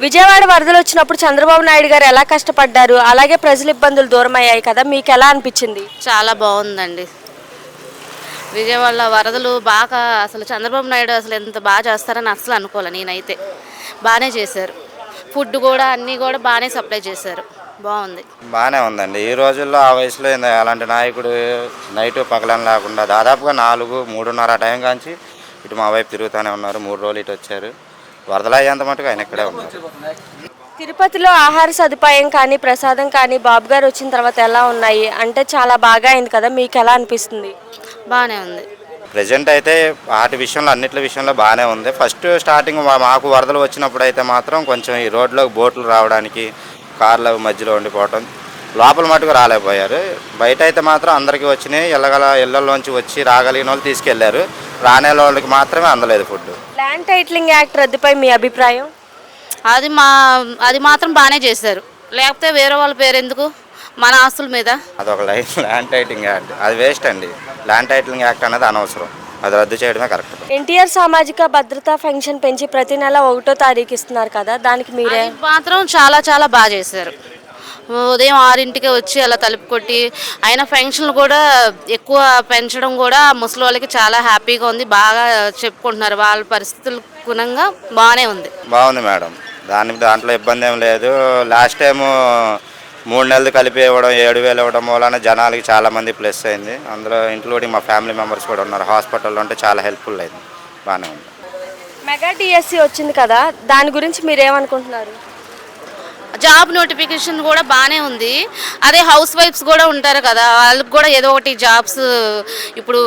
విజయవాడ వరదలు వచ్చినప్పుడు చంద్రబాబు నాయుడు గారు ఎలా కష్టపడ్డారు? అలాగే ప్రజల ఇబ్బందులు దూరమయ్యాయి కదా! మీకు ఎలా అనిపించింది? చాలా బాగుందండి. విజయవాడలో వరదలు బాగా అసలు చంద్రబాబు నాయుడు అసలు ఎంత బాగా చేస్తారని అస్సలు అనుకోలే నేనైతే. బాగానే చేశారు. ఫుడ్ కూడా అన్నీ కూడా బాగానే సప్లై చేశారు. బాగుంది. బాగానే ఉందండి. ఈ రోజుల్లో ఆ వయసులో అలాంటి నాయకుడు నైటు పగలని లేకుండా దాదాపుగా 3:30 టైం కాంచి ఇటు మా వైపు తిరుగుతూనే ఉన్నారు. 3 రోజులు ఇటు వచ్చారు. వరదలు అయ్యేంత మటుకు ఆయన ఇక్కడే ఉన్నారు. తిరుపతిలో ఆహార సదుపాయం కానీ, ప్రసాదం కానీ బాబు గారు వచ్చిన తర్వాత ఎలా ఉన్నాయి? అంటే చాలా బాగా అయింది కదా! మీకు ఎలా అనిపిస్తుంది? బాగానే ఉంది. ప్రజెంట్ అయితే వాటి విషయంలో అన్నిటి విషయంలో బాగానే ఉంది. ఫస్ట్ స్టార్టింగ్ మాకు వరదలు వచ్చినప్పుడు అయితే మాత్రం కొంచెం ఈ రోడ్లోకి బోట్లు రావడానికి కార్ల మధ్యలో ఉండిపోవటం లోపల మటుకు రాలేకపోయారు. బయట అయితే మాత్రం అందరికీ వచ్చినాయి. ఇళ్లలోంచి వచ్చి రాగలిగిన వాళ్ళు తీసుకెళ్లారు. రానే వాళ్ళకి మాత్రమే అందలేదు ఫుడ్. ల్యాండ్ టైటిలింగ్ యాక్ట్ రద్దుపై మీ అభిప్రాయం? అది మాత్రం బాగానే చేశారు. లేకపోతే వేరే వాళ్ళ పేరు ఎందుకు మన ఆస్తుల మీద? అదొక ల్యాండ్ టైటిలింగ్ యాక్ట్, అది వేస్ట్ అండి. ల్యాండ్ టైటిలింగ్ యాక్ట్ అనేది అనవసరం. అది రద్దు చేయడమే కరెక్ట్. ఎన్టీఆర్ సామాజిక భద్రతా పెన్షన్ పెంచి ప్రతి నెల 1వ తారీఖు ఇస్తున్నారు కదా, దానికి మీరే? అది మాత్రం చాలా చాలా బాగా చేశారు. ఉదయం 6ంటికే వచ్చి అలా తలుపు కొట్టి ఆయన పెన్షన్లు కూడా ఎక్కువ పెంచడం కూడా ముసలి వాళ్ళకి చాలా హ్యాపీగా ఉంది. బాగా చెప్పుకుంటున్నారు. వాళ్ళ పరిస్థితుల గుణంగా బాగానే ఉంది. బాగుంది మేడం. దాంట్లో ఇబ్బంది ఏం లేదు. లాస్ట్ టైము 3 నెలలు కలిపి ఇవ్వడం 7,000 ఇవ్వడం వలన జనాలకి చాలామంది ప్లస్ అయింది. అందులో ఇంక్లూడింగ్ మా ఫ్యామిలీ మెంబర్స్ కూడా ఉన్నారు. హాస్పిటల్లో ఉంటే చాలా హెల్ప్ఫుల్ అయింది. బాగానే ఉంది. మెగా డిఎస్సి వచ్చింది కదా, దాని గురించి మీరేమనుకుంటున్నారు? జాబ్ నోటిఫికేషన్ కూడా బాగానే ఉంది. అదే హౌస్ వైఫ్స్ కూడా ఉంటారు కదా, వాళ్ళకి కూడా ఏదో ఒకటి జాబ్స్ ఇప్పుడు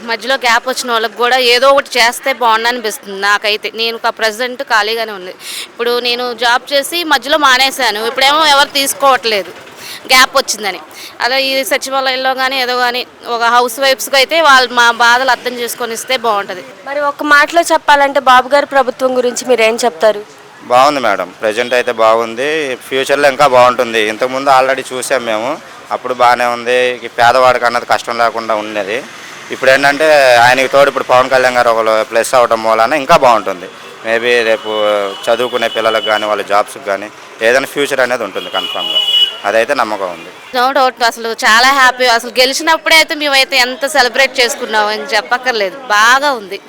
మధ్యలో గ్యాప్ వచ్చిన వాళ్ళకి కూడా ఏదో ఒకటి చేస్తే బాగుండు అనిపిస్తుంది నాకైతే. నేను ప్రజెంట్ ఖాళీగానే ఉంది. ఇప్పుడు నేను జాబ్ చేసి మధ్యలో మానేశాను. ఇప్పుడేమో ఎవరు తీసుకోవట్లేదు గ్యాప్ వచ్చిందని. అలా ఈ సచివాలయంలో కానీ ఏదో కానీ ఒక హౌస్ వైఫ్స్కి అయితే వాళ్ళు మా బాధలు అర్థం చేసుకొని ఇస్తే బాగుంటుంది. మరి ఒక మాటలో చెప్పాలంటే బాబు గారి ప్రభుత్వం గురించి మీరేం చెప్తారు? బాగుంది మేడం. ప్రజెంట్ అయితే బాగుంది. ఫ్యూచర్లో ఇంకా బాగుంటుంది. ఇంతకుముందు ఆల్రెడీ చూసాం మేము. అప్పుడు బాగానే ఉంది. పేదవాడికి అన్నది కష్టం లేకుండా ఉండేది. ఇప్పుడు ఏంటంటే ఆయనకి తోడు ఇప్పుడు పవన్ కళ్యాణ్ గారు ఒకరు ప్లస్ అవడం వలన ఇంకా బాగుంటుంది. మేబీ రేపు చదువుకునే పిల్లలకు కానీ వాళ్ళ జాబ్స్కి కానీ ఏదైనా ఫ్యూచర్ అనేది ఉంటుంది కన్ఫామ్గా. అదైతే నమ్మకం ఉంది. No doubt. అసలు చాలా హ్యాపీ. అసలు గెలిచినప్పుడే అయితే మేమైతే ఎంత సెలబ్రేట్ చేసుకున్నాం అని చెప్పక్కర్లేదు. బాగా ఉంది.